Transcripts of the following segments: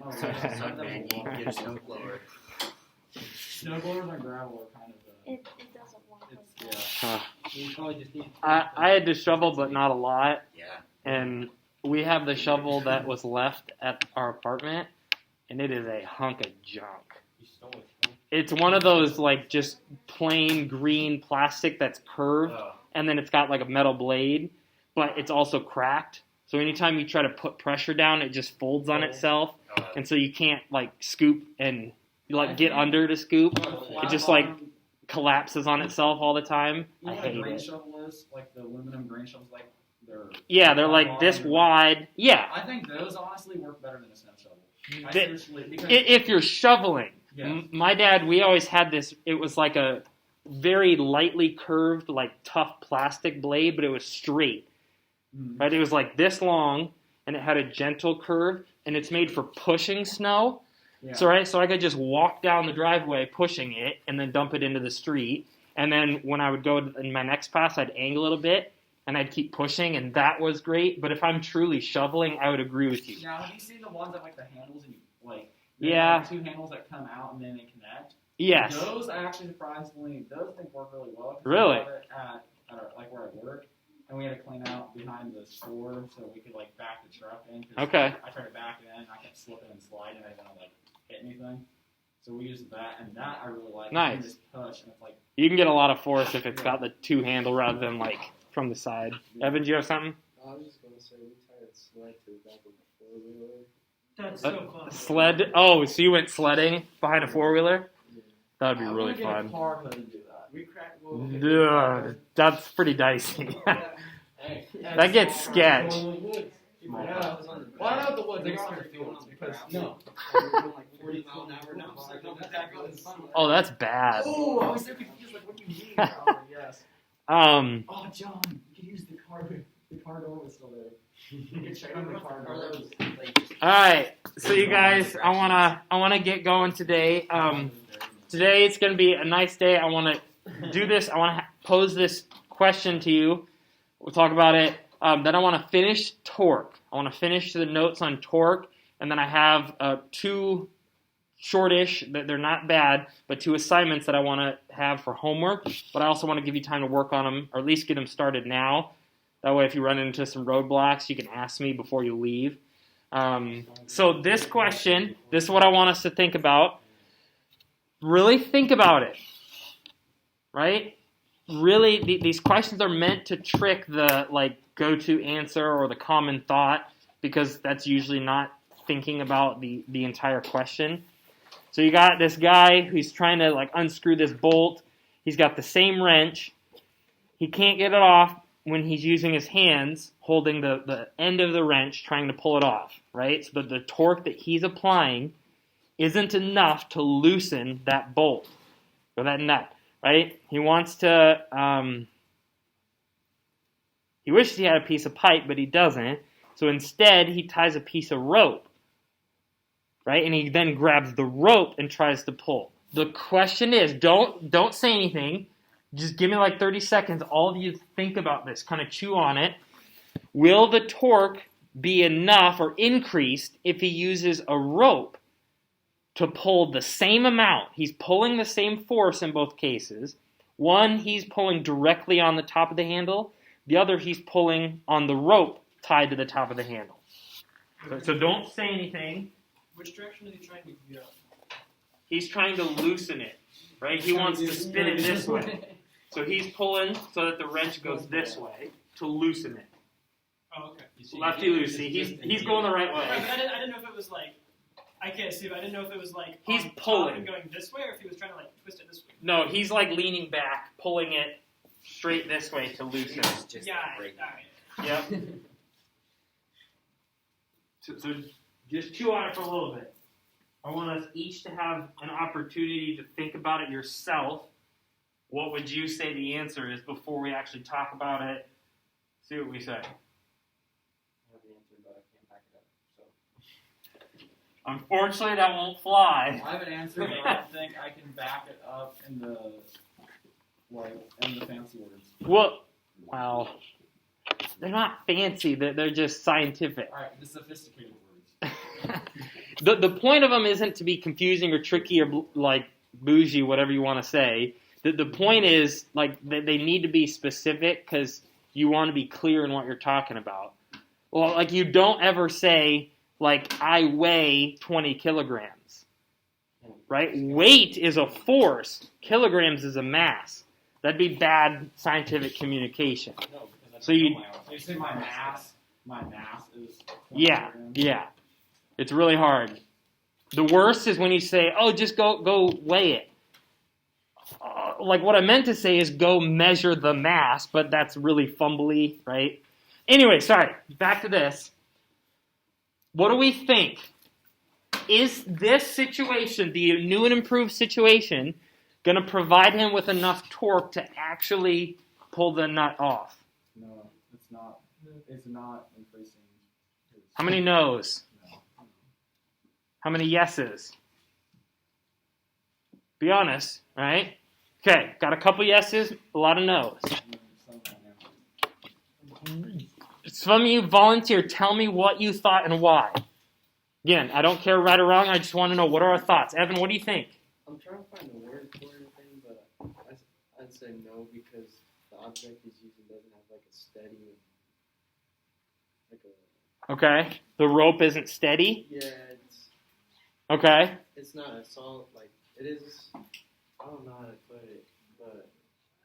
Oh, suck, man. You can get a snowblower. Snowblowers on gravel are kind of. It doesn't work. You probably just need. I had to shovel, but not a lot. Yeah. And we have the shovel that was left at our apartment, and it is a hunk of junk. You stole it. It's one of those, like, just plain green plastic that's curved, and then it's got, like, a metal blade, but it's also cracked. So anytime you try to put pressure down, it just folds on itself, and so you can't, like, scoop and, like, get under to scoop. It just, like, collapses on itself all the time. You know I what a hate grain it. shovel is? Like the aluminum grain shovels, like they're like this wide. Yeah. I think those honestly work better than a snow shovel. Because If you're shoveling. Yes. My dad, we always had this, it was like a very lightly curved, like tough plastic blade, but it was straight. Right? It was like this long, and it had a gentle curve, and it's made for pushing snow. Yeah. So I could just walk down the driveway pushing it, and then dump it into the street. And then when I would go in my next pass, I'd angle it a bit, and I'd keep pushing, and that was great. But if I'm truly shoveling, I would agree with you. Now, have you seen the ones that like the handles and you like? Yeah. Like two handles that come out and then they connect. Yes. Those actually surprisingly, those things work really well. Really? At our, like where I work, and we had to clean out behind the store so we could like back the truck in. Okay. I tried to back it in, and I kept slipping and sliding, and I didn't like hit anything. So we used that, and that I really like. Nice. You can just push, and it's like. You can get a lot of force if it's got the two handle rather than like from the side. Evan, do you have something? I was just going to say, we tied a sled to the back of a four-wheeler. That's so fun. Sled? Oh, so you went sledding behind a four-wheeler? That would be I'm really gonna get a fun. car hood and do that. We cracked Ugh, that's pretty dicey. That gets sketch. Yeah. Well, I know the woods. They got their fields because no. 40 mile an hour now. So I don't that good is fun. Oh, that's bad. Oh, I was so confused. Like, what do you mean? Yes. Oh, John, you could use the car. The car door was still there. You could check on the car door. All right, so you guys, I wanna get going today. Today it's gonna be a nice day. I wanna do this. I wanna pose this question to you. We'll talk about it. Then I want to finish torque. I want to finish the notes on torque, and then I have two shortish, they're not bad, but two assignments that I want to have for homework, but I also want to give you time to work on them, or at least get them started now. That way if you run into some roadblocks, you can ask me before you leave. So this question, this is what I want us to think about. Really think about it, right? Really, these questions are meant to trick the go-to answer or the common thought, because that's usually not thinking about the entire question. So you got this guy who's trying to unscrew this bolt. He's got the same wrench. He can't get it off when he's using his hands, holding the end of the wrench, trying to pull it off, right? So the torque that he's applying isn't enough to loosen that bolt or that nut. Right? He wants to, he wishes he had a piece of pipe, but he doesn't. So instead, he ties a piece of rope. Right? And he then grabs the rope and tries to pull. The question is, don't say anything. Just give me 30 seconds. All of you think about this. Kind of chew on it. Will the torque be enough or increased if he uses a rope to pull the same amount? He's pulling the same force in both cases. One, he's pulling directly on the top of the handle. The other, he's pulling on the rope tied to the top of the handle. So don't say anything. Which direction is he trying to go? He's trying to loosen it, right? He wants to spin it this way. So he's pulling so that the wrench goes this way to loosen it. Oh, okay. Lefty loosey. He's going the right way. Right, but I didn't know if it was I can't see, but I didn't know if it was he's on pulling top and going this way, or if he was trying to twist it this way. No, he's leaning back, pulling it straight this way to loosen it. Yeah, alright. Yep. So just chew on it for a little bit. I want us each to have an opportunity to think about it yourself. What would you say the answer is before we actually talk about it? See what we say. Unfortunately, that won't fly. I have an answer, but I don't think I can back it up in the fancy words. Well, wow. They're not fancy. They're just scientific. All right, the sophisticated words. The point of them isn't to be confusing or tricky or like bougie, whatever you want to say. The point is like they need to be specific because you want to be clear in what you're talking about. Well, like you don't ever say like I weigh 20 kilograms, right? Weight is a force. Kilograms is a mass. That'd be bad scientific communication. No, because So you say my mass is 20 yeah, kilograms. yeah. It's really hard. The worst is when you say, "Oh, just go weigh it." Like what I meant to say is go measure the mass, but that's really fumbly, right? Anyway, sorry. Back to this. What do we think? Is this situation, the new and improved situation, going to provide him with enough torque to actually pull the nut off? No, it's not. It's not increasing. How many no's? No. How many yeses? Be honest, right? Okay, got a couple yeses, a lot of no's. Some of you volunteer. Tell me what you thought and why. Again, I don't care right or wrong. I just want to know what are our thoughts. Evan, what do you think? I'm trying to find the word for everything, but I'd say no because the object he's using doesn't have like a steady, like a. Okay. The rope isn't steady. Yeah, Okay. it's not a solid like it is. I don't know how to put it, but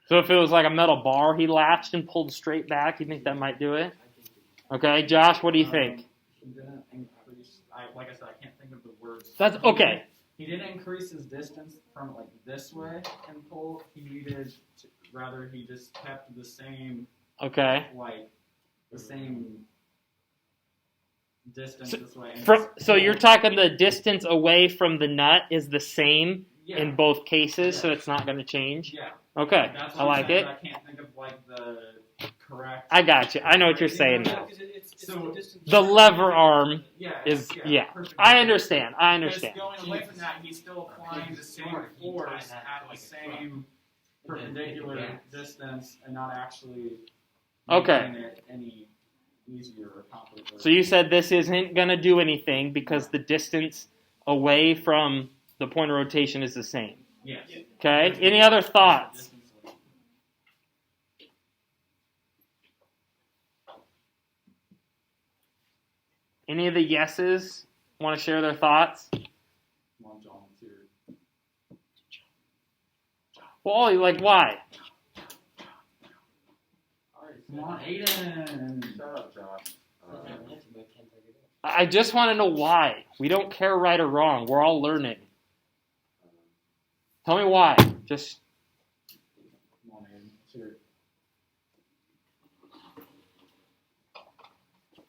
So if it was like a metal bar he latched and pulled straight back, you think that might do it? I think Okay. Josh, what do you think? He didn't increase. Like I said, I can't think of the words. That's okay. He didn't increase his distance from like this way and pull. He needed to, rather he just kept the same Okay. like the same distance So- this way. And So you're talking the distance away from the nut is the same yeah, in both cases, so Yeah. it's not going to change? yeah. Okay. That's I what like I'm saying, it. but I can't think of like the correct. I got you. I know what you're saying Yeah, now. 'cause it's So, the distance. The lever arm Yeah, is, yeah. yeah. Perfect. I understand. I Because understand. going away from that, he's still applying the same force at the same perpendicular distance and not actually Okay. making it any easier or complicated. So you said this isn't going to do anything because the distance away from the point of rotation is the same. Yes. Okay? Any other thoughts? Any of the yeses want to share their thoughts? Come on, John, let's hear it. Well, like why? Come on, Aiden. Shut up, Josh. I just want to know why. We don't care right or wrong. We're all learning. Tell me why. Just Come on, Aiden. Let's hear it.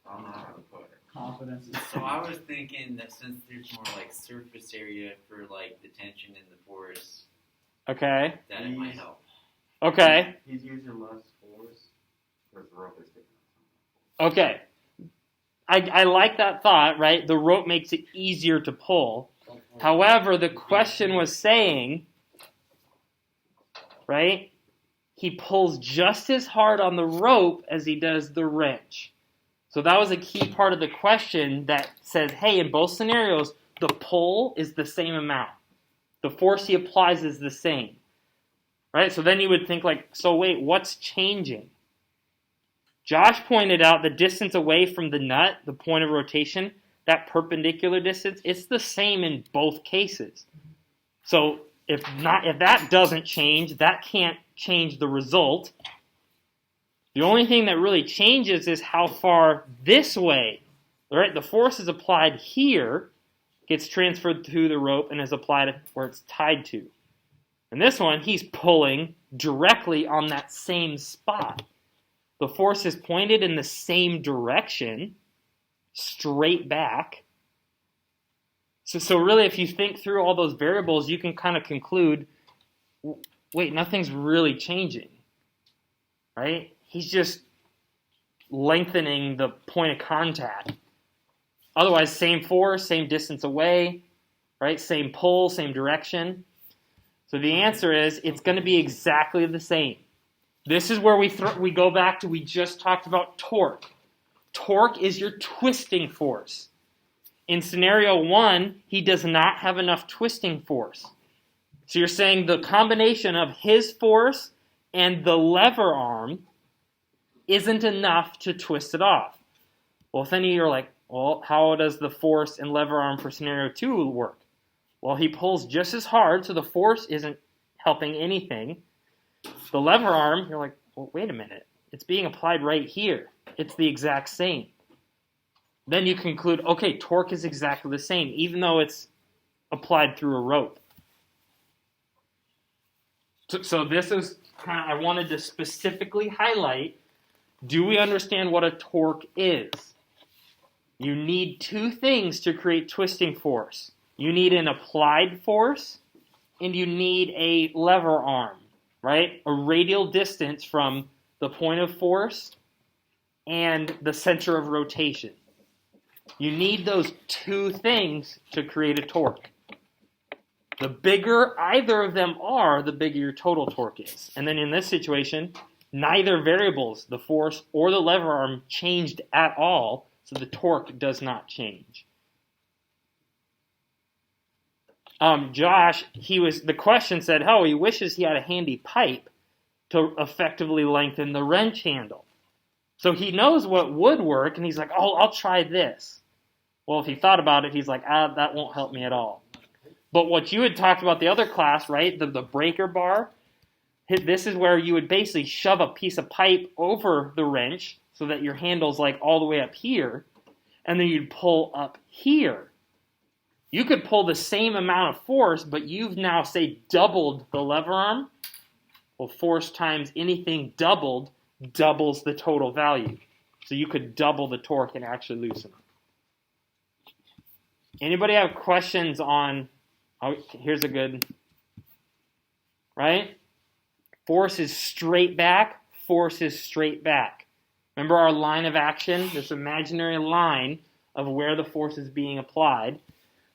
I don't know how to put it. Confidence is So I was thinking that since there's more like surface area for like the tension in the force, okay. that it might help. Okay. He's using less force because the rope is taking Okay. I like that thought, right? The rope makes it easier to pull. However, the question was saying, right? He pulls just as hard on the rope as he does the wrench. So that was a key part of the question that says, hey, in both scenarios, the pull is the same amount. The force he applies is the same. Right? So then you would think like, so wait, what's changing? Josh pointed out the distance away from the nut, the point of rotation, that perpendicular distance, it's the same in both cases. So if that doesn't change, that can't change the result. The only thing that really changes is how far this way, right? The force is applied here, gets transferred through the rope, and is applied where it's tied to. And this one, he's pulling directly on that same spot. The force is pointed in the same direction, straight back. So really, if you think through all those variables, you can kind of conclude, wait, nothing's really changing, right? He's just lengthening the point of contact. Otherwise, same force, same distance away, right? Same pull, same direction. So the answer is, it's going to be exactly the same. This is where we go back to, we just talked about torque. Torque is your twisting force. In scenario 1, he does not have enough twisting force. So you're saying the combination of his force and the lever arm isn't enough to twist it off. Well, if then you're like, well, how does the force and lever arm for scenario 2 work? Well, he pulls just as hard, so the force isn't helping anything. The lever arm, you're like, well, wait a minute. It's being applied right here. It's the exact same. Then you conclude, okay, torque is exactly the same, even though it's applied through a rope. So this is kind of, I wanted to specifically highlight, do we understand what a torque is? You need two things to create twisting force. You need an applied force, and you need a lever arm, right? A radial distance from the point of force and the center of rotation. You need those two things to create a torque. The bigger either of them are, the bigger your total torque is. And then in this situation, neither variables, the force or the lever arm, changed at all, so the torque does not change. Josh, the question said, oh, he wishes he had a handy pipe to effectively lengthen the wrench handle. So he knows what would work, and he's like, oh, I'll try this. Well, if he thought about it, he's like, that won't help me at all. But what you had talked about the other class, right, the breaker bar, this is where you would basically shove a piece of pipe over the wrench so that your handle's like all the way up here, and then you'd pull up here. You could pull the same amount of force, but you've now, say, doubled the lever arm. Well, force times anything doubled doubles the total value. So you could double the torque and actually loosen it. Anybody have questions on, here's a good, right? Force is straight back, force is straight back. Remember our line of action, this imaginary line of where the force is being applied.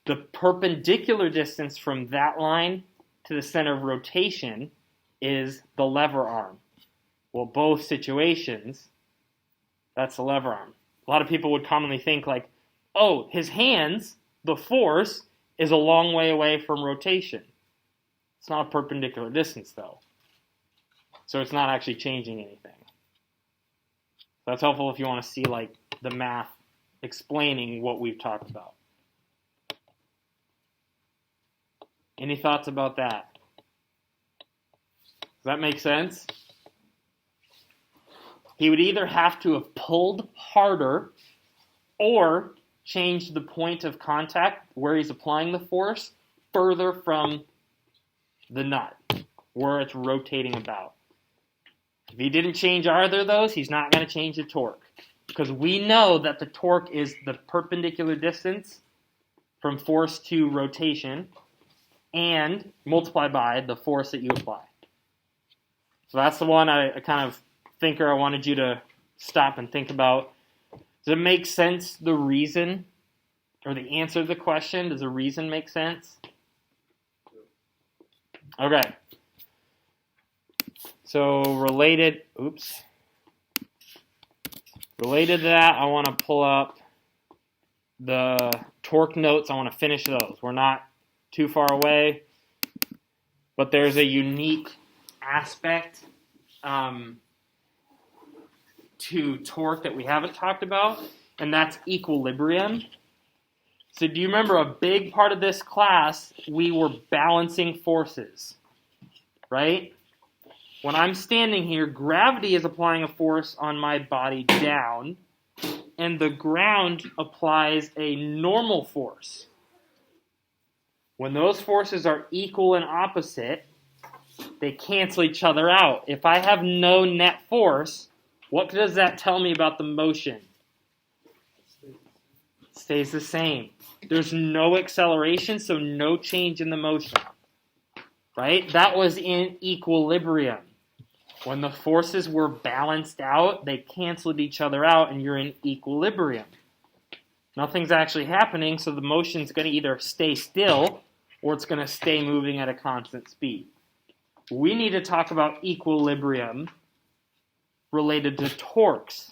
The perpendicular distance from that line to the center of rotation is the lever arm. Well, both situations, that's the lever arm. A lot of people would commonly think like, oh, his hands, the force, is a long way away from rotation. It's not a perpendicular distance, though. So it's not actually changing anything. That's helpful if you want to see like the math explaining what we've talked about. Any thoughts about that? Does that make sense? He would either have to have pulled harder or changed the point of contact where he's applying the force further from the nut, where it's rotating about. If he didn't change either of those, he's not going to change the torque. Because we know that the torque is the perpendicular distance from force to rotation and multiplied by the force that you apply. So that's the one I kind of thinker I wanted you to stop and think about. Does it make sense, the reason, or the answer to the question? Does the reason make sense? Okay. So related to that, I want to pull up the torque notes. I want to finish those. We're not too far away, but there's a unique aspect to torque that we haven't talked about, and that's equilibrium. So do you remember a big part of this class, we were balancing forces, right? When I'm standing here, gravity is applying a force on my body down, and the ground applies a normal force. When those forces are equal and opposite, they cancel each other out. If I have no net force, what does that tell me about the motion? It stays the same. There's no acceleration, so no change in the motion. Right? That was in equilibrium. When the forces were balanced out, they canceled each other out, and you're in equilibrium. Nothing's actually happening, so the motion's going to either stay still or it's going to stay moving at a constant speed. We need to talk about equilibrium related to torques.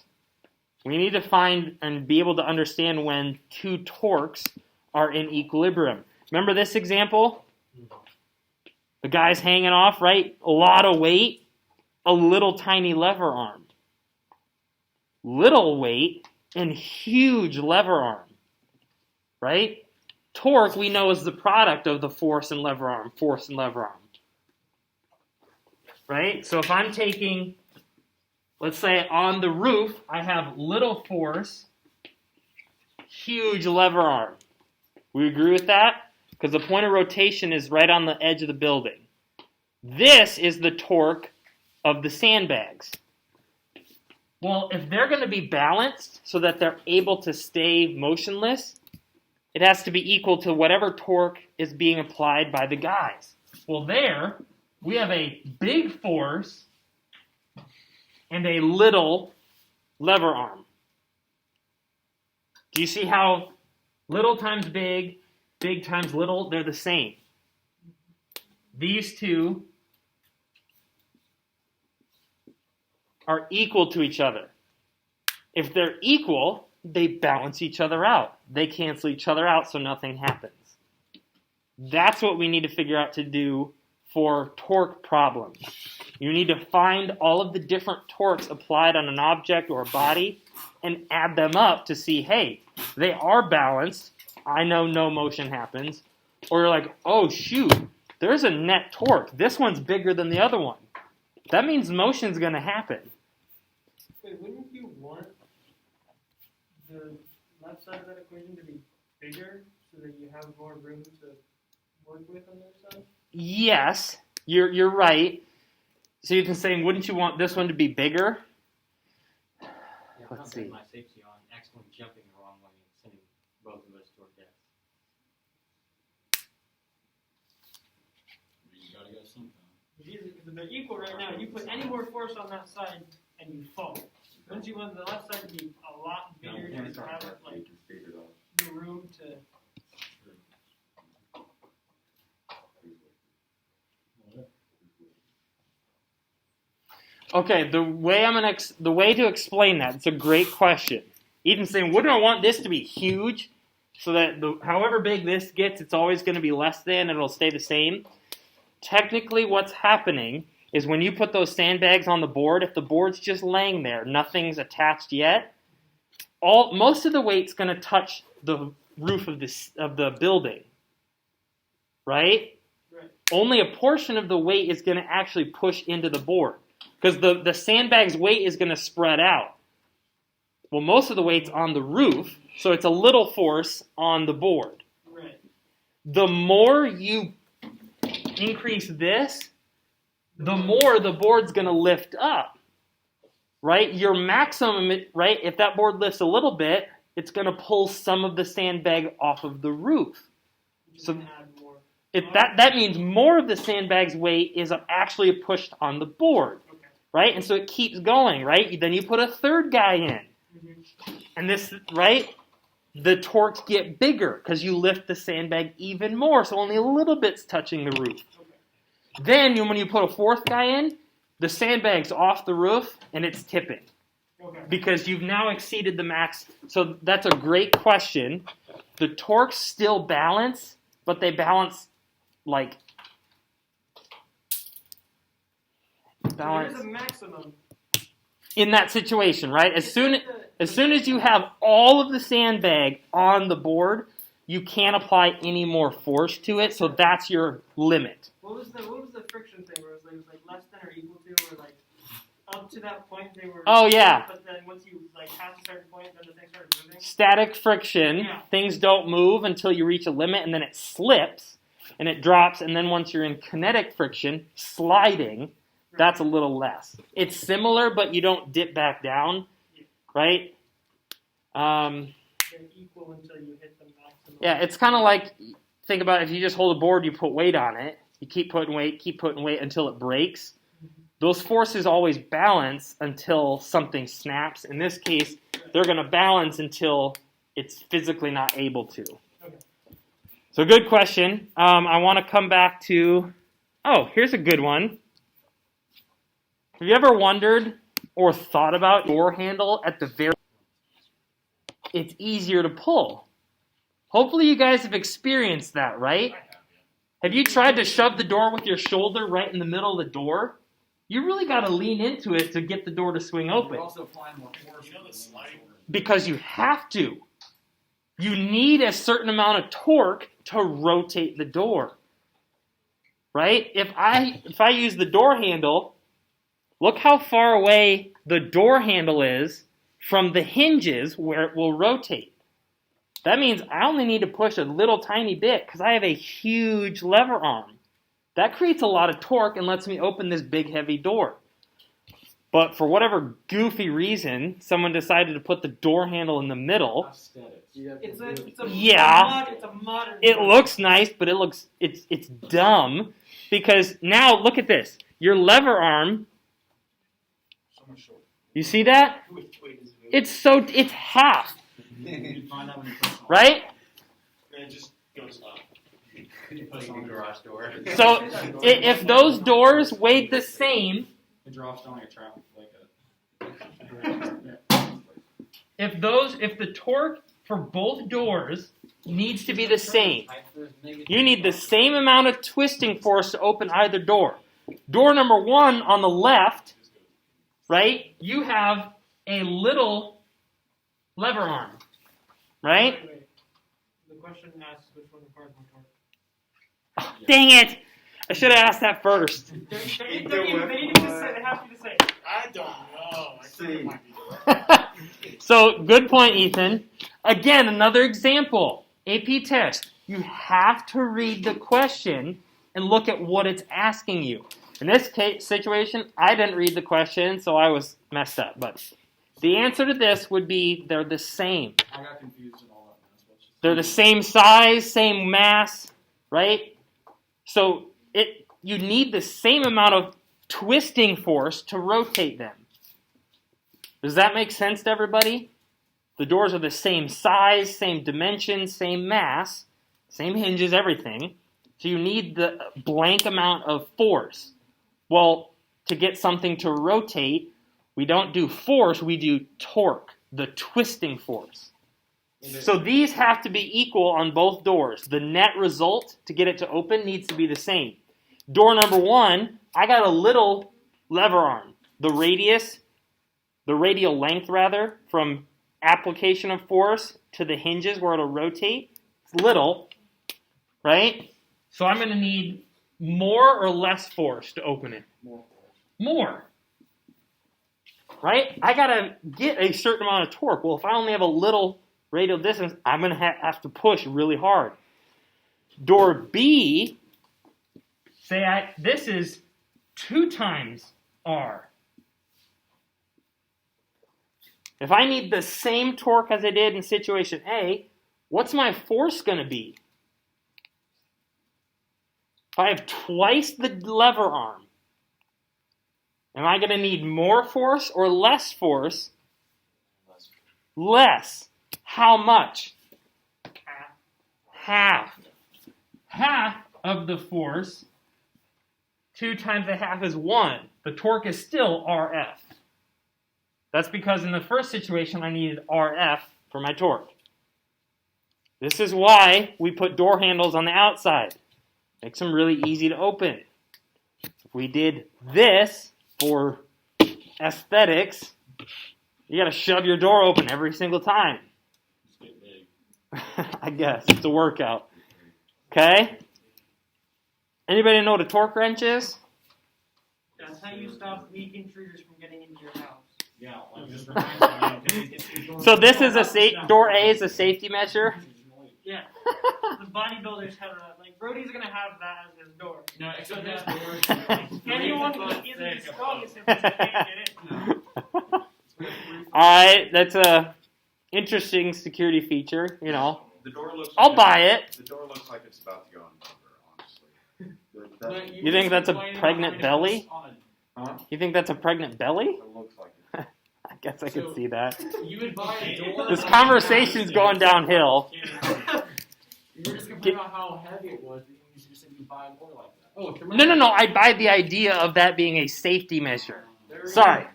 We need to find and be able to understand when two torques are in equilibrium. Remember this example? The guy's hanging off, right? A lot of weight, a little tiny lever arm. Little weight and huge lever arm, right? Torque, we know, is the product of the force and lever arm, right? So if I'm taking, let's say on the roof, I have little force, huge lever arm. We agree with that? Because the point of rotation is right on the edge of the building. This is the torque of the sandbags. Well, if they're going to be balanced so that they're able to stay motionless, it has to be equal to whatever torque is being applied by the guys. Well, there, we have a big force and a little lever arm. Do you see how little times big, big times little, they're the same? These two are equal to each other. If they're equal, they balance each other out. They cancel each other out so nothing happens. That's what we need to figure out to do for torque problems. You need to find all of the different torques applied on an object or a body and add them up to see, hey, they are balanced. I know no motion happens. Or you're like, oh, shoot, there's a net torque. This one's bigger than the other one. That means motion's going to happen. Wait, wouldn't you want the left side of that equation to be bigger so that you have more room to work with on the other side? Yes, you're right. So you can say, wouldn't you want this one to be bigger? Yeah, I'm Let's not putting see. my safety on, accidentally jumping the wrong way and sending both of us toward death. You gotta go sometime. Because if they're equal right now, you put any more force on that side and you fall. Wouldn't you want the left side to be a lot bigger to have like the room to? Okay, the way to explain that, it's a great question. Even saying, wouldn't I want this to be huge so that however big this gets, it's always going to be less than, and it'll stay the same? Technically, what's happening is when you put those sandbags on the board, if the board's just laying there, nothing's attached yet, most of the weight's going to touch the roof of the building, right? Right. Only a portion of the weight is going to actually push into the board. Because the sandbag's weight is going to spread out. Well, most of the weight's on the roof, so it's a little force on the board. Right. The more you increase this, the more the board's going to lift up. Right? Your maximum, right, if that board lifts a little bit, it's going to pull some of the sandbag off of the roof. So Add more. that means more of the sandbag's weight is actually pushed on the board. Right? And so it keeps going, right? Then you put a third guy in. And this, right? The torques get bigger because you lift the sandbag even more, so only a little bit's touching the roof. Then when you put a fourth guy in, the sandbag's off the roof and it's tipping. Okay. Because you've now exceeded the max. So that's a great question. The torques still balance, but they balance like So there's a maximum. in that situation, right? As soon as you have all of the sandbag on the board, you can't apply any more force to it, so that's your limit. What was the friction thing where it was like less than or equal to, or like up to that point they were? Oh, yeah. But then once you like pass a certain point, then the thing started moving. Static friction, Yeah. things don't move until you reach a limit, and then it slips, and it drops, and then once you're in kinetic friction, sliding, that's a little less. It's similar, but you don't dip back down, right? They're equal until you hit the maximum. Yeah, it's kind of like, think about if you just hold a board, you put weight on it. You keep putting weight until it breaks. Those forces always balance until something snaps. In this case, they're going to balance until it's physically not able to. Okay. So good question. I want to come back to, here's a good one. Have you ever wondered or thought about door handle at the very it's easier to pull. Hopefully you guys have experienced that, right? Have you tried to shove the door with your shoulder right in the middle of the door? You really got to lean into it to get the door to swing open. You're also applying more force. Because you have to. You need a certain amount of torque to rotate the door. Right? If I use the door handle, look how far away the door handle is from the hinges where it will rotate. That means I only need to push a little tiny bit because I have a huge lever arm. That creates a lot of torque and lets me open this big heavy door. But for whatever goofy reason, someone decided to put the door handle in the middle. It's a modern. It looks nice, but it's dumb because now look at this. Your lever arm. You see that? It's half. Right? It just goes up. Like a garage door. So if those doors weighed the same, It drops down like a traffic, if the torque for both doors needs to be the same, you need the same amount of twisting force to open either door. Door number 1 on the left, right? You have a little lever arm, right? Wait. The question asks which one requires more torque. Oh, dang it! I should have asked that first. They have to say. I don't know. I think it might be. So, good point, Ethan. Again, another example. AP test. You have to read the question and look at what it's asking you. In this situation, I didn't read the question, so I was messed up. But the answer to this would be they're the same. I got confused and all that. They're the same size, same mass, right? So you need the same amount of twisting force to rotate them. Does that make sense to everybody? The doors are the same size, same dimensions, same mass, same hinges, everything. So you need the blank amount of force. Well, to get something to rotate, we don't do force, we do torque, the twisting force. So these have to be equal on both doors. The net result to get it to open needs to be the same. Door number 1, I got a little lever arm. The radial length rather, from application of force to the hinges where it'll rotate, it's little, right? So I'm going to need more or less force to open it? More. Right? I got to get a certain amount of torque. Well, if I only have a little radial distance, I'm going to have to push really hard. Door B, this is 2 times R. If I need the same torque as I did in situation A, what's my force going to be? If I have twice the lever arm, am I going to need more force or less force? Less. How much? Half. Half of the force, 2 times a half is 1. The torque is still RF. That's because in the first situation I needed RF for my torque. This is why we put door handles on the outside. Makes them really easy to open. If we did this for aesthetics, you got to shove your door open every single time. I guess. It's a workout. Okay? Anybody know what a torque wrench is? That's how you stop weak intruders from getting into your house. Yeah, like just remind me. So this is door A is a safety measure? Yeah. The bodybuilders have Brody's gonna have that as his door. No, except Yeah. this door. Anyone who isn't the strongest if they can't get in. Alright, that's a interesting security feature, you know. The door looks. I'll buy it. The door looks like it's about to go in number, honestly. You think that's a pregnant belly? Huh? You think that's a pregnant belly? It looks like it. I guess I can see that. You would buy a door. This conversation's going downhill. You were just complaining about how heavy it was. You should just say you buy a door like that. Oh, No. I buy the idea of that being a safety measure. Sorry.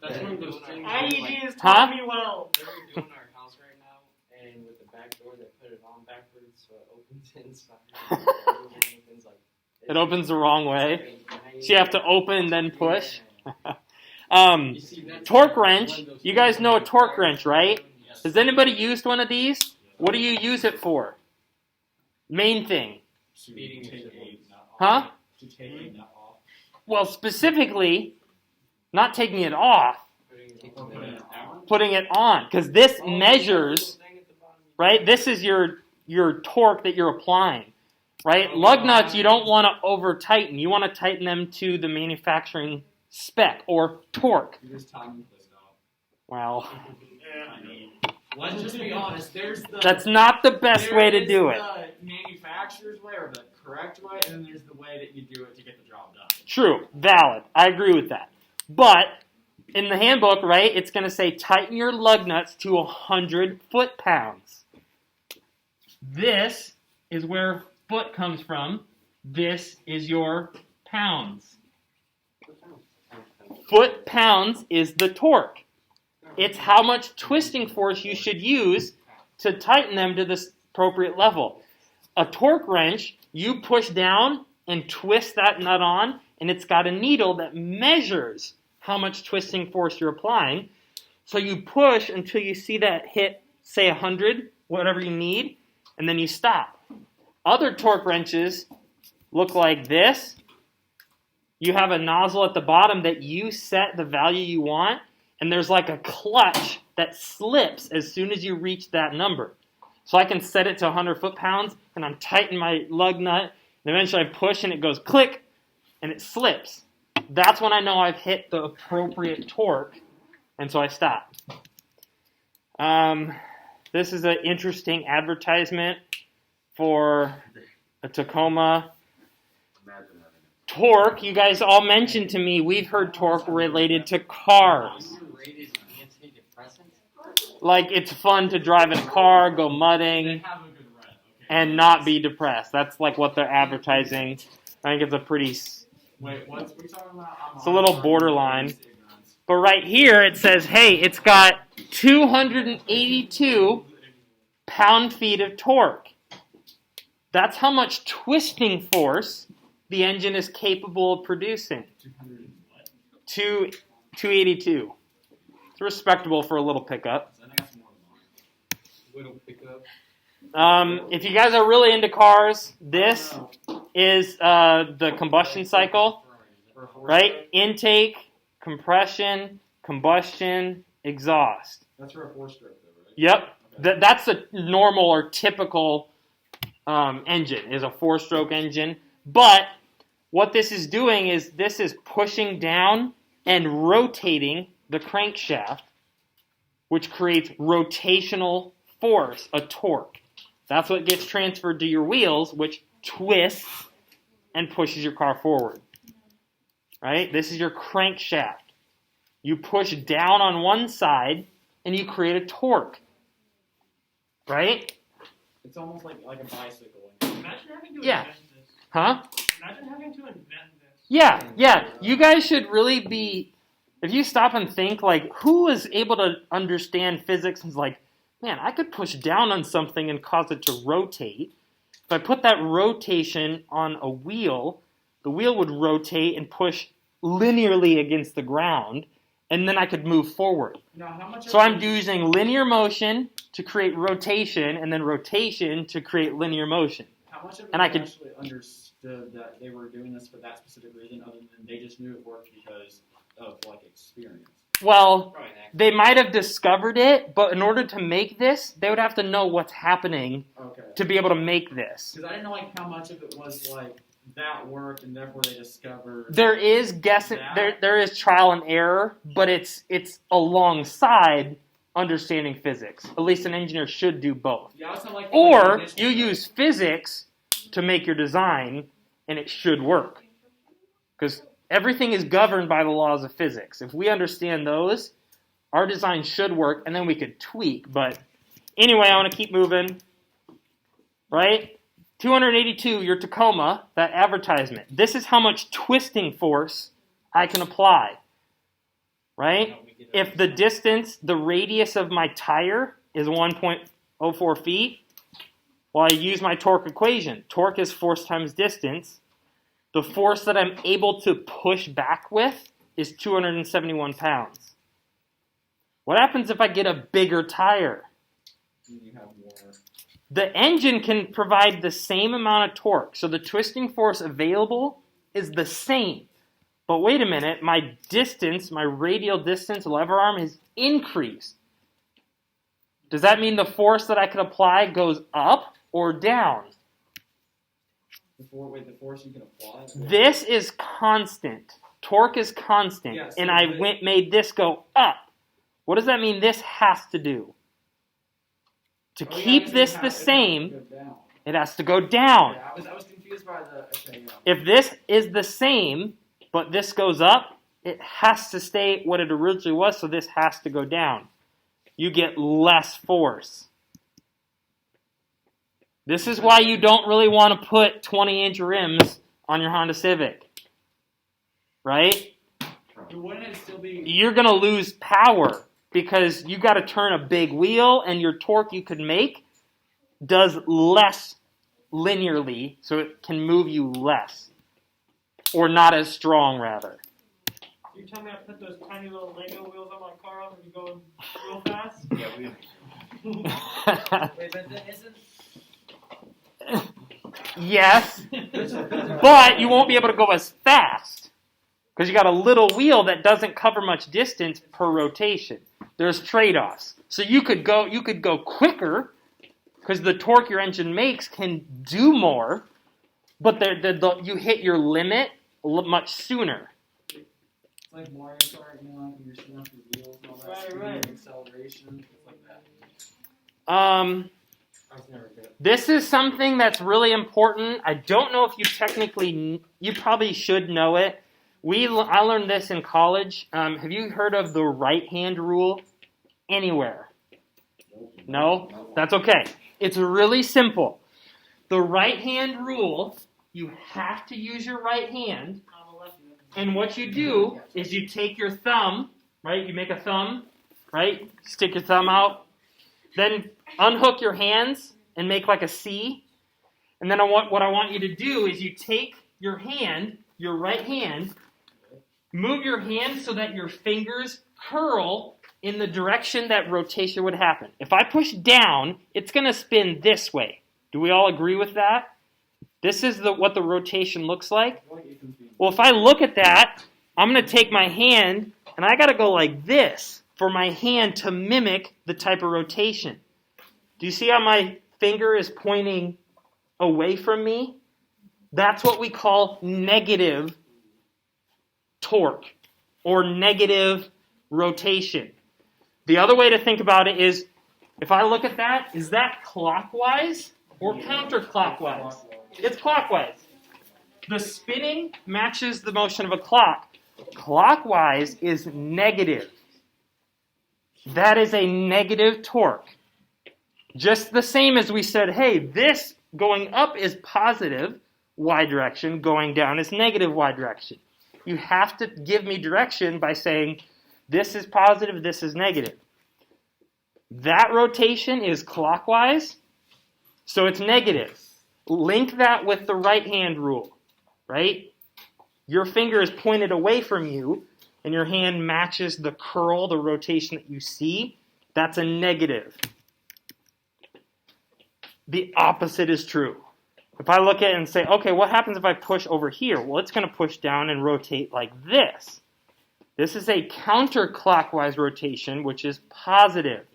That's one of those things. IEG is Huh? telling me well. That we're doing in our house right now. so it opens inside. The other one opens like It opens the wrong way. So you have to open then push. You see, that's Torque like wrench. one of those You guys things know a that torque requires wrench, right? Yes. Has anybody used one of these? What do you use it for? Main thing. Speeding to take a nut off. Huh? To take a nut off. Well, specifically, not taking it off, Or putting it down. putting it on. Because this measures, right? This is your torque that you're applying, right? Lug nuts, you don't want to over tighten. You want to tighten them to the manufacturing spec or torque. You just time this out. Well, Let's just be honest. There's the that's not the best way to do it. There's the manufacturer's way or the correct way, and then there's the way that you do it to get the job done. True, valid. I agree with that. But in the handbook, right, it's going to say tighten your lug nuts to 100 foot-pounds. This is where foot comes from. This is your pounds. Foot-pounds is the torque. It's how much twisting force you should use to tighten them to this appropriate level. A torque wrench, you push down and twist that nut on, and it's got a needle that measures how much twisting force you're applying. So you push until you see that hit, say 100, whatever you need, and then you stop. Other torque wrenches look like this. You have a nozzle at the bottom that you set the value you want, and there's like a clutch that slips as soon as you reach that number. So I can set it to 100 foot-pounds, and I'm tightening my lug nut, and eventually I push, and it goes click, and it slips. That's when I know I've hit the appropriate torque, and so I stop. This is an interesting advertisement for a Tacoma. Imagine having it. Torque, you guys all mentioned to me, we've heard torque related to cars. Rated antidepressants. Like it's fun to drive in a car, go They mudding, have a good rep, okay? and not be depressed. That's like what they're advertising. I think it's a pretty... Wait, what's we talking about? It's a little borderline. But right here it says, hey, it's got 282 pound-feet of torque. That's how much twisting force the engine is capable of producing. 282. It's respectable for a little pickup. Little pickup. If you guys are really into cars, this is the combustion cycle, right? Intake, compression, combustion, exhaust. That's for a 4-stroke, though, right? Yep, that's a normal or typical engine, is a 4-stroke engine. But what this is doing is this is pushing down and rotating the crankshaft, which creates rotational force, a torque. That's what gets transferred to your wheels, which twists and pushes your car forward. Right? This is your crankshaft. You push down on one side, and you create a torque. Right? It's almost like a bicycle. Imagine having to Yeah. invent this. Huh? Imagine having to invent this. Yeah. You guys should really be, if you stop and think, like, who was able to understand physics and is like, man, I could push down on something and cause it to rotate. If I put that rotation on a wheel, the wheel would rotate and push linearly against the ground, and then I could move forward. Now, how much? So I'm using linear motion to create rotation, and then rotation to create linear motion. How much of it and I they could- actually understood that they were doing this for that specific reason, other than they just knew it worked because of like experience? Well, Probably an accident. they might have discovered it, but in order to make this, they would have to know what's happening Okay. to be able to make this. Because I didn't know like how much of it was like that worked, and therefore they discovered. There is guessing, there is trial and error, but it's alongside understanding physics. At least an engineer should do both. Yeah, it's not like. Or you use physics to make your design, and it should work. Because everything is governed by the laws of physics. If we understand those, our design should work, and then we could tweak. But anyway, I want to keep moving. Right? 282, your Tacoma, that advertisement. This is how much twisting force I can apply. Right? If the distance, the radius of my tire is 1.04 feet, Well, I use my torque equation. Torque is force times distance. The force that I'm able to push back with is 271 pounds. What happens if I get a bigger tire? You have more. The engine can provide the same amount of torque, so the twisting force available is the same. But wait a minute, my distance, my radial distance, lever arm has increased. Does that mean the force that I could apply goes up or down? The force you can apply. This is constant. Torque is constant. Yeah, so and I made this go up. What does that mean this has to do? To keep this the same, it has to go down. Yeah, I was confused by the. Okay, yeah. If this is the same, but this goes up, it has to stay what it originally was, so this has to go down. You get less force. This is why you don't really want to put 20-inch rims on your Honda Civic. Right? Wouldn't it still be? You're going to lose power because you got to turn a big wheel, and your torque you could make does less linearly, so it can move you less. Or not as strong, rather. You tell me I put those tiny little Lego wheels on my car on when you go real fast? Yeah, we. Wait, but then isn't? Yes, but you won't be able to go as fast because you got a little wheel that doesn't cover much distance per rotation. There's trade-offs. So you could go quicker because the torque your engine makes can do more, but you hit your limit much sooner. It's like Mario Kart, you know, when you're spinning up your wheels and all that speed and acceleration, it's like that. I was never good. This is something that's really important. I don't know if you probably should know it. I learned this in college. Have you heard of the right-hand rule anywhere? No? That's okay. It's really simple. The right-hand rule, you have to use your right hand. And what you do is you take your thumb, right? You make a thumb, right? Stick your thumb out. Then unhook your hands and make like a C. And then what I want you to do is you take your hand, your right hand, move your hand so that your fingers curl in the direction that rotation would happen. If I push down, it's going to spin this way. Do we all agree with that? This is what the rotation looks like. Well, if I look at that, I'm going to take my hand, and I got to go like this for my hand to mimic the type of rotation. Do you see how my finger is pointing away from me? That's what we call negative torque or negative rotation. The other way to think about it is, if I look at that, is that clockwise or counterclockwise? It's clockwise. The spinning matches the motion of a clock. Clockwise is negative. That is a negative torque. Just the same as we said, hey, this going up is positive y direction, going down is negative y direction. You have to give me direction by saying this is positive, this is negative. That rotation is clockwise, so it's negative. Link that with the right hand rule, right? Your finger is pointed away from you, and your hand matches the curl, the rotation that you see. That's a negative. The opposite is true. If I look at it and say, okay, what happens if I push over here? Well, it's going to push down and rotate like this. This is a counterclockwise rotation, which is positive.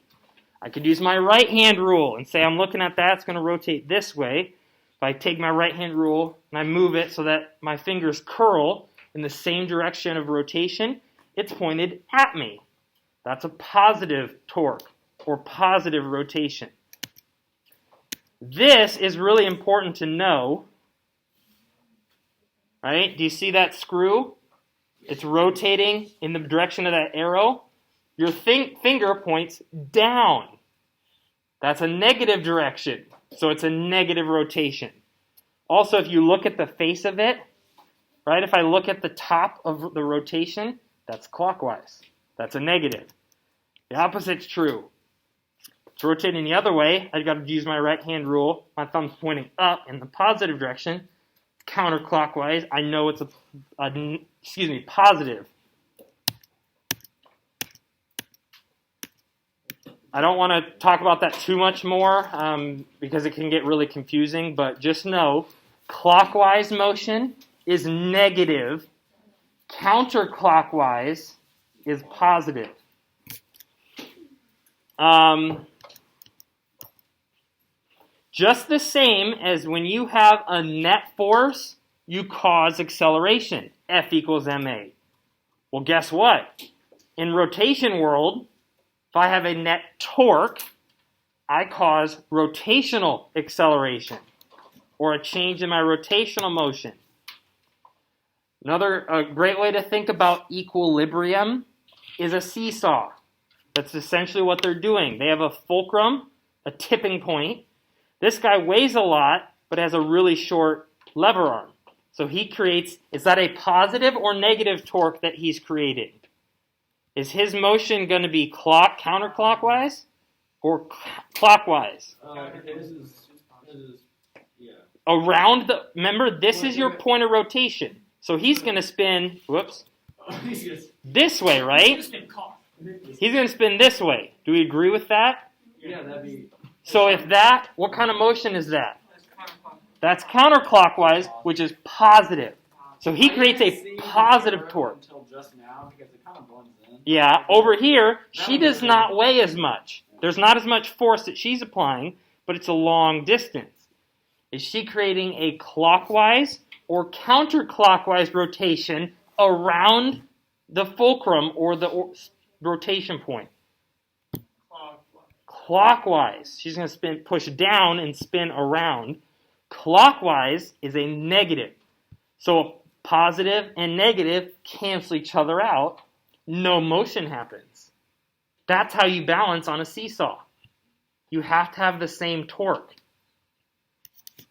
I could use my right hand rule and say I'm looking at that, it's going to rotate this way. If I take my right hand rule and I move it so that my fingers curl in the same direction of rotation, it's pointed at me. That's a positive torque or positive rotation. This is really important to know, right? Do you see that screw? It's rotating in the direction of that arrow. Your finger points down. That's a negative direction, so it's a negative rotation. Also, if you look at the face of it, right? If I look at the top of the rotation, that's clockwise. That's a negative. The opposite's true. It's rotating the other way. I've got to use my right hand rule. My thumb's pointing up in the positive direction. Counterclockwise, I know it's positive. I don't want to talk about that too much more because it can get really confusing, but just know clockwise motion is negative. Counterclockwise is positive. Just the same as when you have a net force, you cause acceleration. F equals ma. Well, guess what? In rotation world, if I have a net torque, I cause rotational acceleration or a change in my rotational motion. Another great way to think about equilibrium is a seesaw. That's essentially what they're doing. They have a fulcrum, a tipping point. This guy weighs a lot, but has a really short lever arm. So he creates, is that a positive or negative torque that he's created? Is his motion going to be counterclockwise or clockwise? This is, yeah. Around the, remember, this is your point of rotation. So he's going to spin, this way, right? He's going to spin this way. Do we agree with that? Yeah, that'd be. So if that, what kind of motion is that? That's counterclockwise, which is positive. So he creates a positive torque. Until just now, because it kind of blends in. Yeah, over here, she does not weigh as much. There's not as much force that she's applying, but it's a long distance. Is she creating a clockwise or counterclockwise rotation around the fulcrum or the rotation point? Clockwise. She's going to push down and spin around. Clockwise is a negative. So positive and negative cancel each other out. No motion happens. That's how you balance on a seesaw. You have to have the same torque.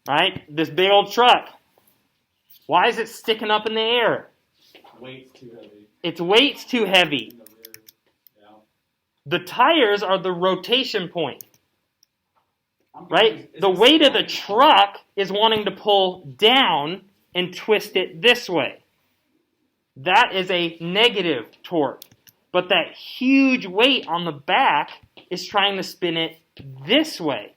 Right? This big old truck. Why is it sticking up in the air? Weight's too heavy. Its weight's too heavy. In the rear. Yeah. The tires are the rotation point. I'm Right? confused. Is The this weight of the sliding? truck is wanting to pull down and twist it this way. That is a negative torque. But that huge weight on the back is trying to spin it this way.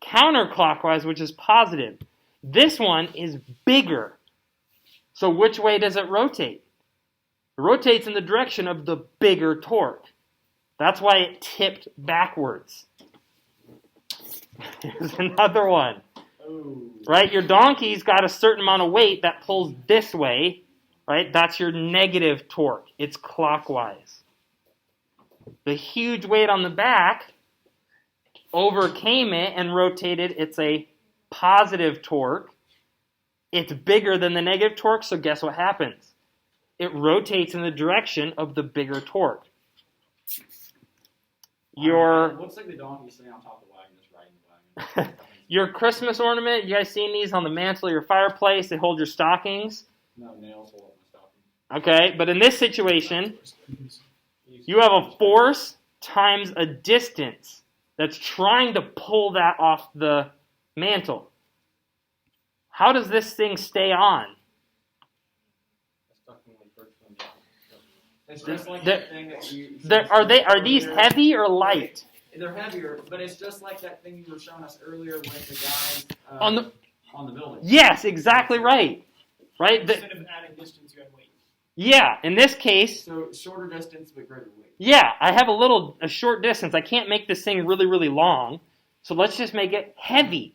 Counterclockwise, which is positive. This one is bigger. So which way does it rotate? It rotates in the direction of the bigger torque. That's why it tipped backwards. Here's another one. Oh. Right? Your donkey's got a certain amount of weight that pulls this way. Right? That's your negative torque. It's clockwise. The huge weight on the back overcame it and rotated. It's a positive torque. It's bigger than the negative torque, so guess what happens? It rotates in the direction of the bigger torque. It looks like the donkey sitting on top of the wagon, just riding the wagon. Your Christmas ornament, you guys seen these on the mantle of your fireplace? They hold your stockings. No, nails hold up my stocking. Okay, but in this situation, you have a force times a distance that's trying to pull that off the mantle. How does this thing stay on? It's just like They're- that thing that you. Are these heavy or light? They're heavier, but it's just like that thing you were showing us earlier with the guys On the building. Yes, exactly right. Right? Instead of adding distance, you add weight. Yeah, in this case, So shorter distance but greater weight. yeah, I have a short distance. I can't make this thing really, really long. So let's just make it heavy.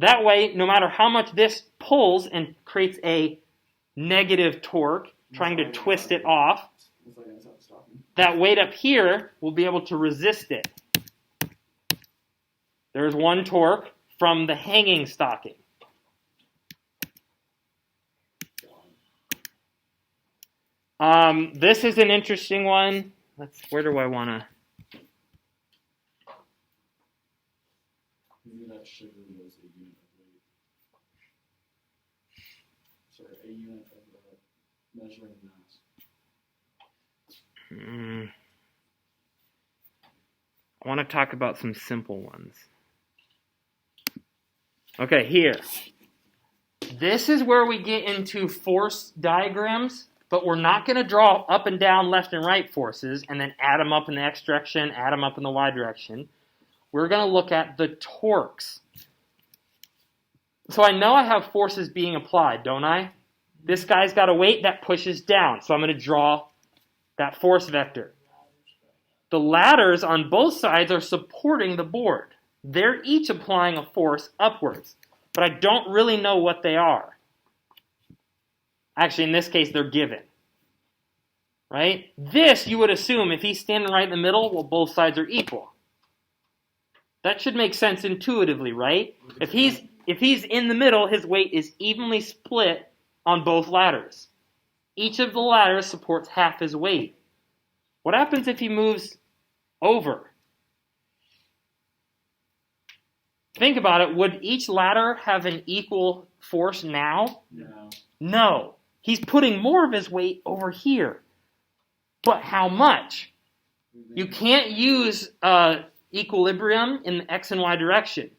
That way, no matter how much this pulls and creates a negative torque, trying to twist it off, It's like inside the stocking. that weight up here will be able to resist it. There's one torque from the hanging stocking. This is an interesting one. Where do I want to? Maybe that sugar was a unit of weight. Sorry, a unit of measuring mass. I want to talk about some simple ones. Okay, here. This is where we get into force diagrams, but we're not going to draw up and down, left and right forces, and then add them up in the x direction, add them up in the y direction. We're going to look at the torques. So I know I have forces being applied, don't I? This guy's got a weight that pushes down, so I'm going to draw that force vector. The ladders on both sides are supporting the board. They're each applying a force upwards, but I don't really know what they are. Actually, in this case, they're given. Right? This, you would assume, if he's standing right in the middle, well, both sides are equal. That should make sense intuitively, right? If he's in the middle, his weight is evenly split on both ladders. Each of the ladders supports half his weight. What happens if he moves over? Think about it. Would each ladder have an equal force now? No. No. He's putting more of his weight over here. But how much? You can't use equilibrium in the x and y direction.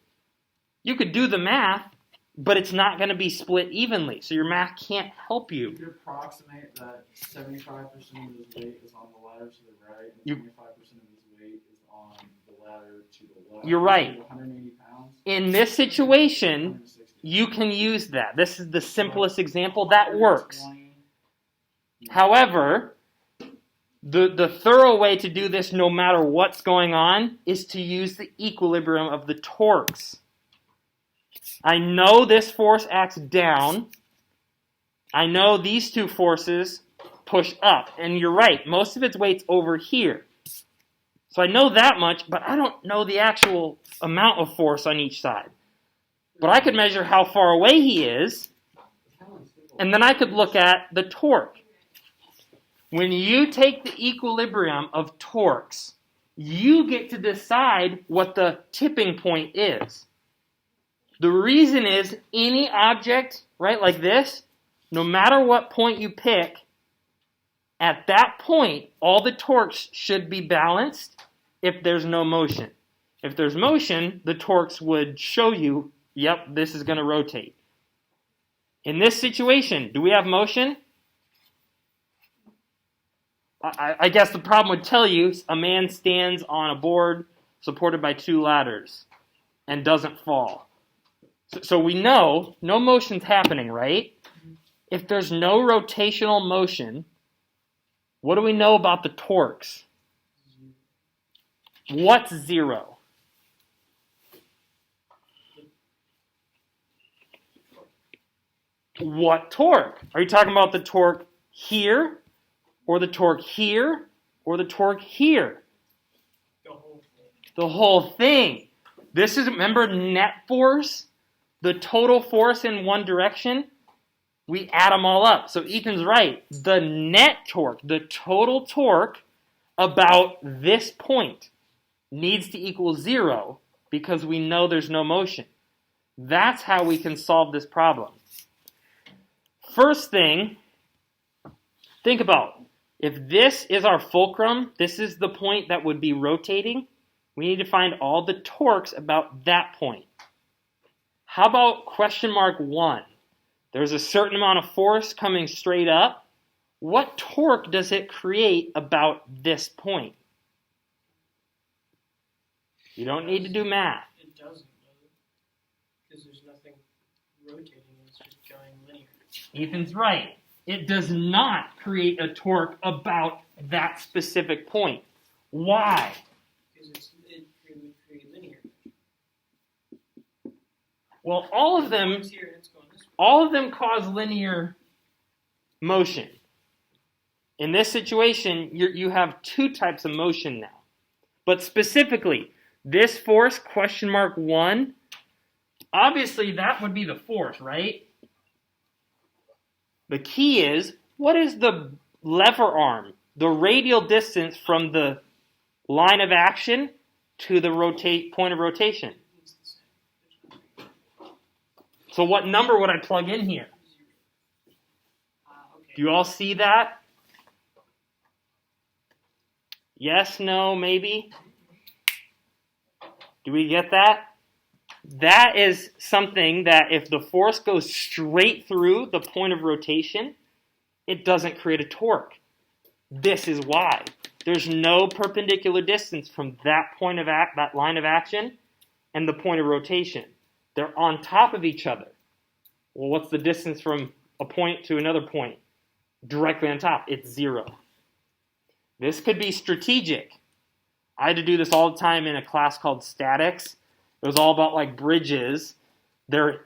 You could do the math, but it's not going to be split evenly, so your math can't help you. You could approximate that 75% of his weight is on the ladder to the right, and You- 25% of his weight is on the ladder to the left. You're right. 180 pounds. In this situation, 160. you can use that. This is the simplest example. That works. 120. However, the thorough way to do this, no matter what's going on, is to use the equilibrium of the torques. I know this force acts down. I know these two forces push up. And you're right, most of its weight's over here. So I know that much, but I don't know the actual amount of force on each side. But I could measure how far away he is, and then I could look at the torque. When you take the equilibrium of torques, you get to decide what the tipping point is. The reason is any object, right, like this, no matter what point you pick, at that point, all the torques should be balanced if there's no motion. If there's motion, the torques would show you, yep, this is going to rotate. In this situation, do we have motion? I guess the problem would tell you a man stands on a board supported by two ladders and doesn't fall. So we know no motion's happening, right? If there's no rotational motion, what do we know about the torques? What's zero? What torque? Are you talking about the torque here, or the torque here, or the torque here? The whole thing. The whole thing. This is, remember, net force? The total force in one direction? We add them all up. So Ethan's right. The net torque, the total torque about this point needs to equal zero because we know there's no motion. That's how we can solve this problem. First thing, think about, if this is our fulcrum, this is the point that would be rotating, we need to find all the torques about that point. How about question mark 1? There's a certain amount of force coming straight up. What torque does it create about this point? You don't need to do math. It doesn't, does it? Because there's nothing rotating, it's just going linear. Ethan's right. It does not create a torque about that specific point. Why? Because it would create linear. Well, all of them It's here and it's going this way. all of them cause linear motion. In this situation, you have two types of motion now. But specifically, this force, question mark 1, obviously that would be the force, right? The key is, what is the lever arm, the radial distance from the line of action to the point of rotation? It's the same. There's nothing. So what number would I plug in here? Okay. Do you all see that? Yes, no, maybe? Do we get that? That is something that if the force goes straight through the point of rotation, it doesn't create a torque. This is why. There's no perpendicular distance from that point of that line of action and the point of rotation. They're on top of each other. Well, what's the distance from a point to another point? Directly on top, it's 0. This could be strategic. I had to do this all the time in a class called statics. It was all about like bridges. They're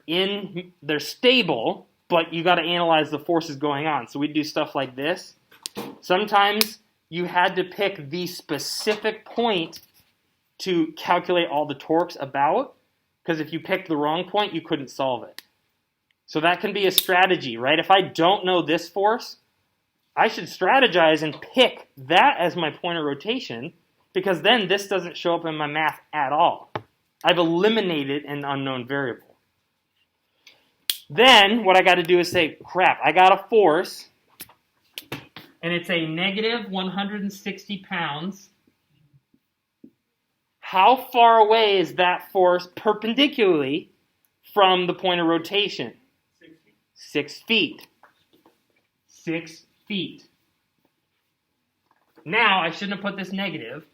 stable, but you got to analyze the forces going on. So we'd do stuff like this. Sometimes you had to pick the specific point to calculate all the torques about, because if you picked the wrong point, you couldn't solve it. So that can be a strategy, right? If I don't know this force, I should strategize and pick that as my point of rotation, because then this doesn't show up in my math at all. I've eliminated an unknown variable. Then what I got to do is say, crap, I got a force, and it's a negative 160 pounds. How far away is that force perpendicularly from the point of rotation? 6 feet. 6 feet. Now, I shouldn't have put this negative.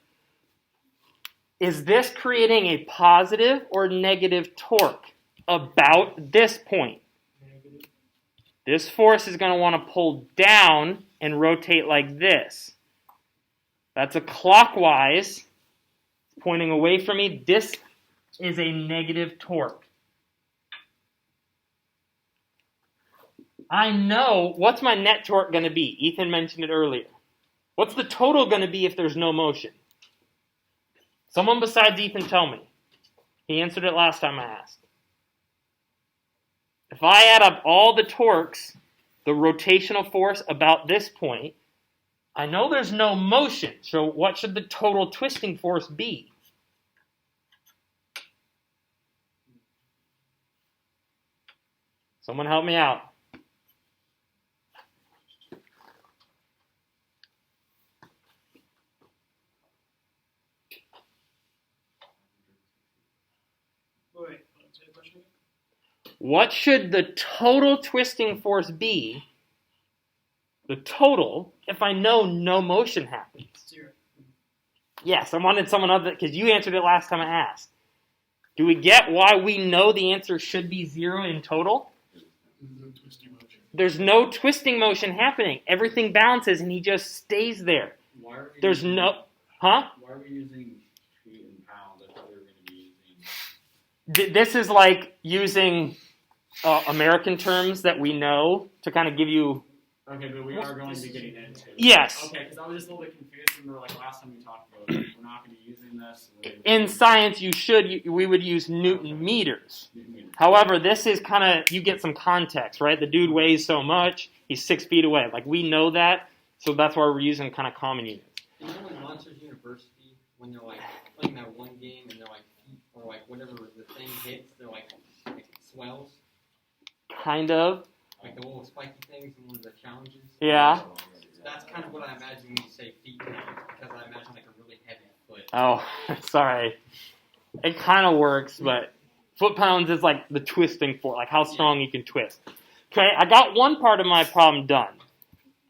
Is this creating a positive or negative torque about this point? Negative. This force is going to want to pull down and rotate like this. That's a clockwise, pointing away from me. This is a negative torque. I know, what's my net torque going to be? Ethan mentioned it earlier. What's the total going to be if there's no motion? Someone besides Ethan tell me. He answered it last time I asked. If I add up all the torques, the rotational force about this point, I know there's no motion. So what should the total twisting force be? Someone help me out. Wait, say the question again? What should the total twisting force be, the total, if I know no motion happens? 0. Yes, I wanted someone other, because you answered it last time I asked. Do we get why we know the answer should be 0 in total? There's no twisting motion happening. Everything bounces and he just stays there. Why are we There's using, no, huh? Why are we using feet and pounds? I thought we were going to be using. This is like using American terms that we know to kind of give you. Okay, but we are going to be getting into it. Yes. Okay, because I was just a little bit confused. Remember, like last time we talked about it, we're not going to be using this. In science, we would use Newton meters. However, this is kind of, you get some context, right? The dude weighs so much, he's 6 feet away. Like, we know that, so that's why we're using kind of common units. You know, in Monsters University, when they're like playing that one game and they're like, or like whatever the thing hits, they're like swells, Kind of. like the little spiky things in one of the challenges. Yeah. That's kind of what I imagine when you say feet pounds, because I imagine like a really heavy foot. Oh, sorry. It kind of works, but foot pounds is like the twisting force, like how strong you can twist. Okay, I got one part of my problem done.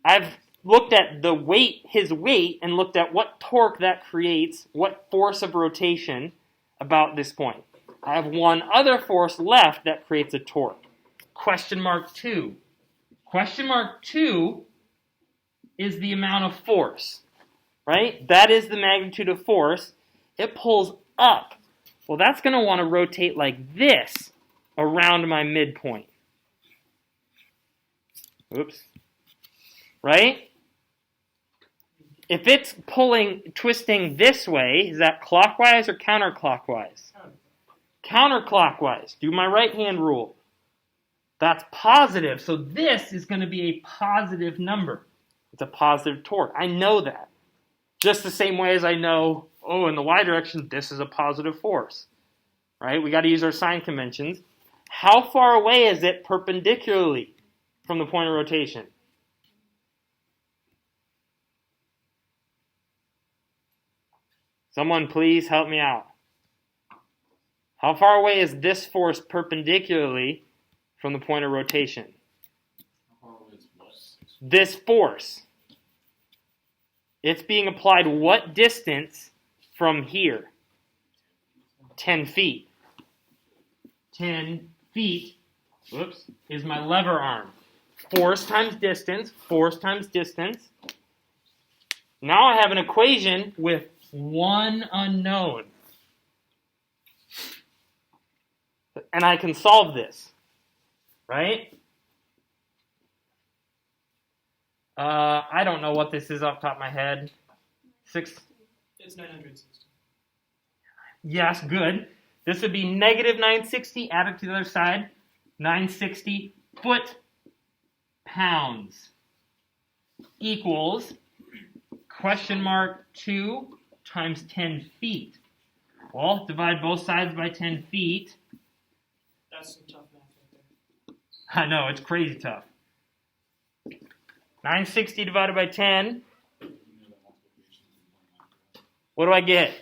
I've looked at the weight, his weight, and looked at what torque that creates, what force of rotation about this point. I have one other force left that creates a torque. Question mark 2. Question mark 2 is the amount of force, right? That is the magnitude of force. It pulls up. Well, that's going to want to rotate like this around my midpoint. Oops. Right? If it's twisting this way, is that clockwise or counterclockwise? Counterclockwise. Do my right hand rule. That's positive. So this is going to be a positive number. It's a positive torque. I know that. Just the same way as I know, in the y direction, this is a positive force. Right? We got to use our sign conventions. How far away is it perpendicularly from the point of rotation? Someone please help me out. How far away is this force perpendicularly from the point of rotation? How far away is what? This force. It's being applied what distance from here? 10 feet. 10 feet, whoops, is my lever arm. Force times distance, force times distance. Now I have an equation with one unknown. And I can solve this, right? I don't know what this is off the top of my head. It's 960. Yes, good. This would be negative 960, add it to the other side. 960 foot-pounds equals question mark 2 times 10 feet. Well, divide both sides by 10 feet. That's some tough math right there. I know, it's crazy tough. 960 divided by 10. What do I get?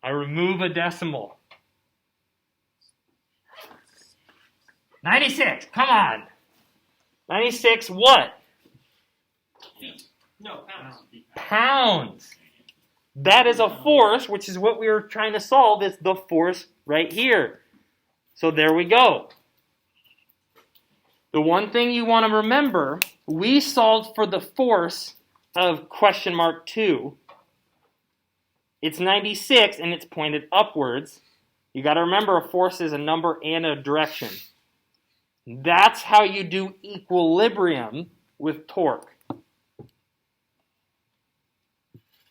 I remove a decimal. 96, come on. 96 what? No, pounds. Pounds. That is a force, which is what we were trying to solve, is the force right here. So there we go. The one thing you want to remember, we solved for the force of question mark 2. It's 96 and it's pointed upwards. You got to remember a force is a number and a direction. That's how you do equilibrium with torque.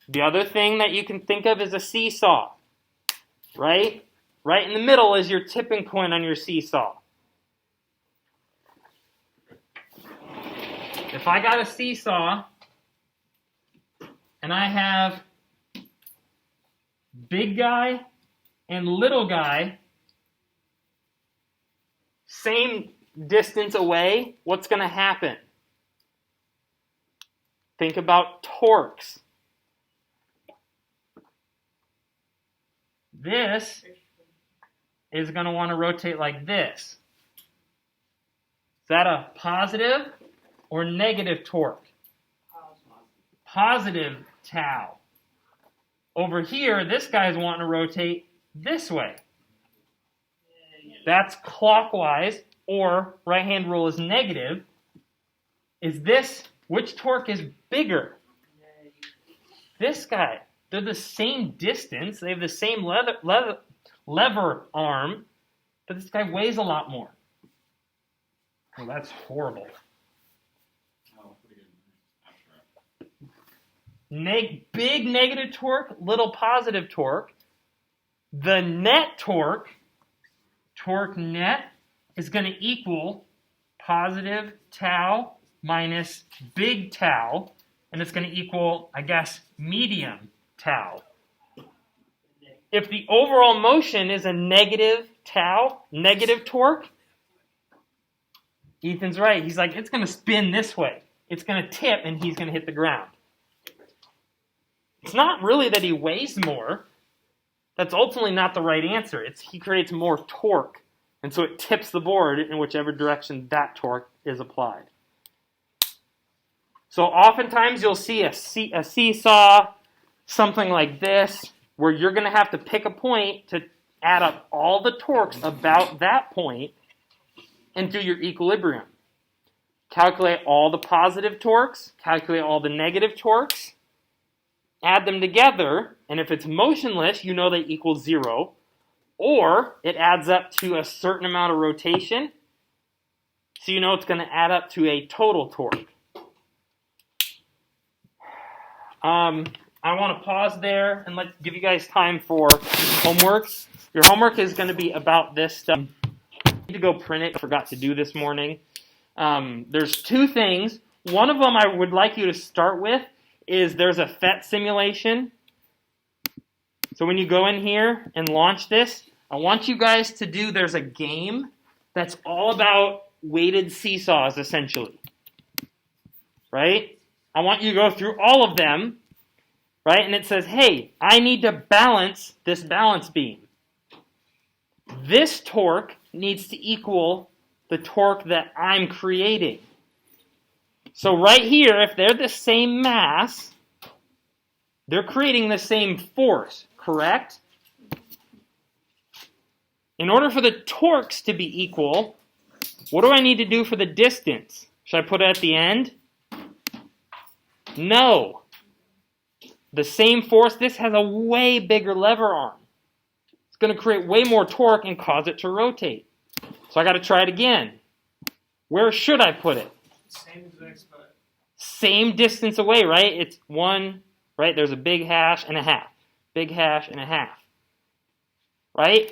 The other thing that you can think of is a seesaw, right? Right in the middle is your tipping point on your seesaw. If I got a seesaw and I have big guy and little guy same distance away, what's going to happen? Think about torques. This is going to want to rotate like this. Is that a positive or negative torque? Positive tau. Over here, this guy's wanting to rotate this way. That's clockwise, or right-hand rule is negative. Is this, which torque is bigger? This guy. They're the same distance. They have the same lever arm, but this guy weighs a lot more. Well, that's horrible. Oh, pretty good. Big negative torque, little positive torque. The net torque net, is going to equal positive tau minus big tau, and it's going to equal, I guess, medium tau. If the overall motion is a negative tau, negative torque, Ethan's right. He's like, it's going to spin this way. It's going to tip, and he's going to hit the ground. It's not really that he weighs more. That's ultimately not the right answer. He creates more torque, and so it tips the board in whichever direction that torque is applied. So oftentimes you'll see a seesaw, something like this, where you're going to have to pick a point to add up all the torques about that point and do your equilibrium. Calculate all the positive torques, calculate all the negative torques, add them together, and if it's motionless, you know they equal 0, or it adds up to a certain amount of rotation, so you know it's going to add up to a total torque. I want to pause there and let's give you guys time for homework. Your homework is going to be about this stuff. I need to go print it. I forgot to do this morning. There's two things. One of them I would like you to start with is there's a PhET simulation. So when you go in here and launch this, I want you guys to do, there's a game that's all about weighted seesaws, essentially. Right? I want you to go through all of them right? And it says, hey, I need to balance this balance beam. This torque needs to equal the torque that I'm creating. So right here, if they're the same mass, they're creating the same force, correct? In order for the torques to be equal, what do I need to do for the distance? Should I put it at the end? No. The same force, this has a way bigger lever arm. It's going to create way more torque and cause it to rotate. So I got to try it again. Where should I put it? Same exact spot. Same distance away, right? It's 1, right? There's a big hash and a half. Big hash and a half. Right?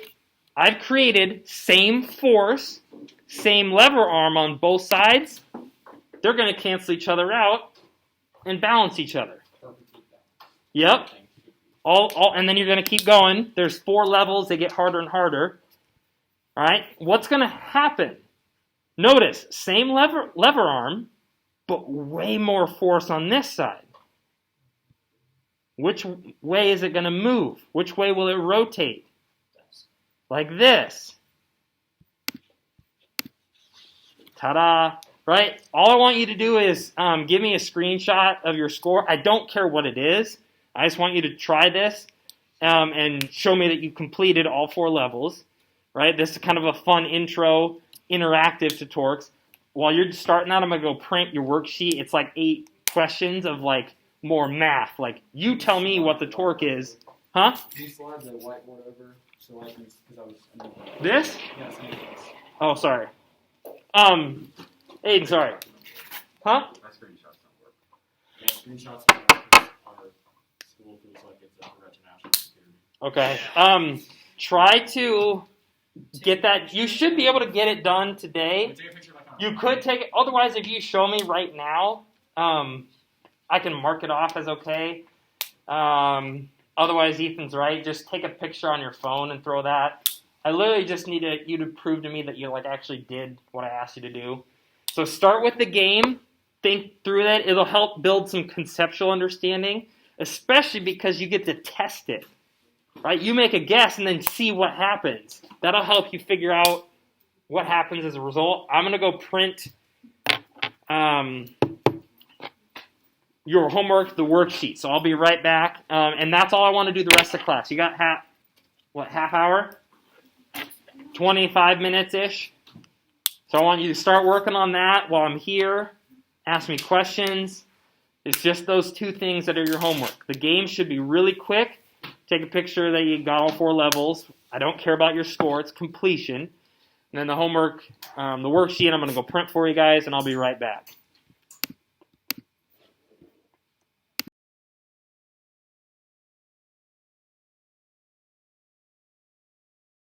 I've created same force, same lever arm on both sides. They're going to cancel each other out and balance each other. Yep. And then you're going to keep going. There's 4 levels. They get harder and harder. All right? What's going to happen? Notice, same lever arm, but way more force on this side. Which way is it going to move? Which way will it rotate? Like this. Ta-da! Right? All I want you to do is give me a screenshot of your score. I don't care what it is. I just want you to try this and show me that you completed all 4 levels. Right? This is kind of a fun intro, interactive to torques. While you're starting out, I'm going to go print your worksheet. It's like 8 questions of like more math. Like, you tell me what the torque is. Huh? Can you slide the whiteboard over so I can, because I was. This? Yes, I need this. Oh, sorry. Aiden, sorry. Huh? My screenshots don't work. Yeah, screenshots our school feels like it's a threat to national security. Okay. Try to get that. You should be able to get it done today. Take a picture like You could take it. Otherwise, if you show me right now, I can mark it off as okay. Otherwise, Ethan's right. Just take a picture on your phone and throw that. I literally just need you to prove to me that you like actually did what I asked you to do. So start with the game. Think through that. It'll help build some conceptual understanding, especially because you get to test it. Right? You make a guess and then see what happens. That'll help you figure out what happens as a result. I'm going to go print your homework, the worksheet. So I'll be right back. And that's all I want to do the rest of the class. You got half hour? 25 minutes-ish. So I want you to start working on that while I'm here. Ask me questions. It's just those 2 things that are your homework. The game should be really quick. Take a picture that you got all 4 levels. I don't care about your score. It's completion. And then the homework, the worksheet, I'm going to go print for you guys, and I'll be right back.